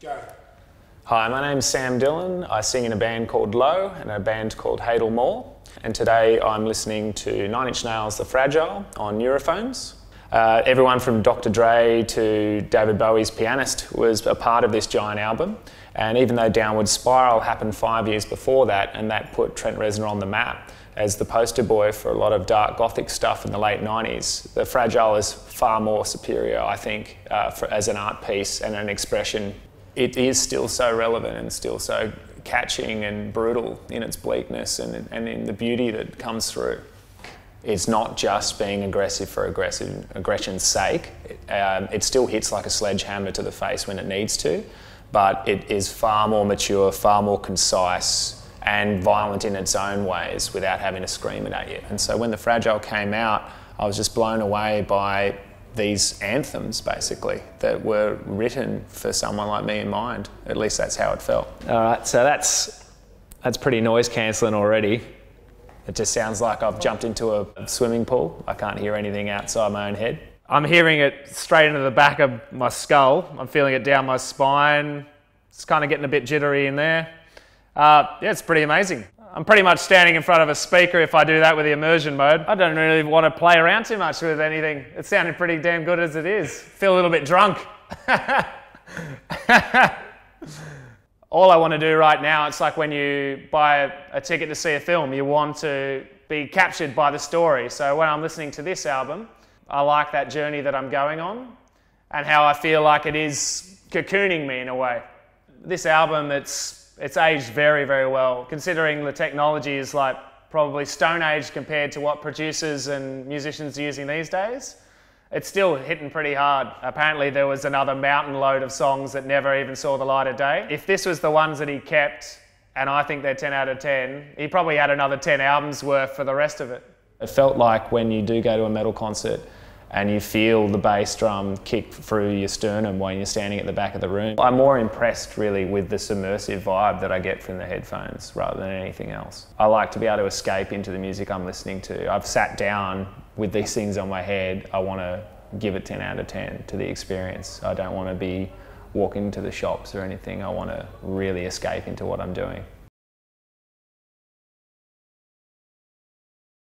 Go. Hi, my name's Sam Dillon. I sing in a band called Low and a band called Hadel Moor. And today I'm listening to 9 Inch Nails' The Fragile on Nuraphones. Everyone from Dr. Dre to David Bowie's pianist was a part of this giant album. And even though Downward Spiral happened 5 years before that, and that put Trent Reznor on the map as the poster boy for a lot of dark gothic stuff in the late 90s, The Fragile is far more superior, I think, as an art piece and an expression. It is still so relevant and still so catching and brutal in its bleakness and in the beauty that comes through. It's not just being aggressive for aggression's sake. It still hits like a sledgehammer to the face when it needs to, but it is far more mature, far more concise and violent in its own ways without having to scream it at you. And so when The Fragile came out, I was just blown away by these anthems, basically, that were written for someone like me in mind. At least that's how it felt. All right, so that's pretty noise cancelling already. It just sounds like I've jumped into a swimming pool. I can't hear anything outside my own head. I'm hearing it straight into the back of my skull. I'm feeling it down my spine. It's kind of getting a bit jittery in there. Yeah, it's pretty amazing. I'm pretty much standing in front of a speaker if I do that with the immersion mode. I don't really want to play around too much with anything. It sounded pretty damn good as it is. Feel a little bit drunk. All I want to do right now, it's like when you buy a ticket to see a film, you want to be captured by the story. So when I'm listening to this album, I like that journey that I'm going on and how I feel like it is cocooning me in a way. This album, it's aged very, very well, considering the technology is like probably Stone Age compared to what producers and musicians are using these days. It's still hitting pretty hard. Apparently there was another mountain load of songs that never even saw the light of day. If this was the ones that he kept, and I think they're 10 out of 10, he probably had another 10 albums worth for the rest of it. It felt like when you do go to a metal concert and you feel the bass drum kick through your sternum when you're standing at the back of the room. I'm more impressed really with the submersive vibe that I get from the headphones rather than anything else. I like to be able to escape into the music I'm listening to. I've sat down with these things on my head. I want to give it 10 out of 10 to the experience. I don't want to be walking to the shops or anything. I want to really escape into what I'm doing.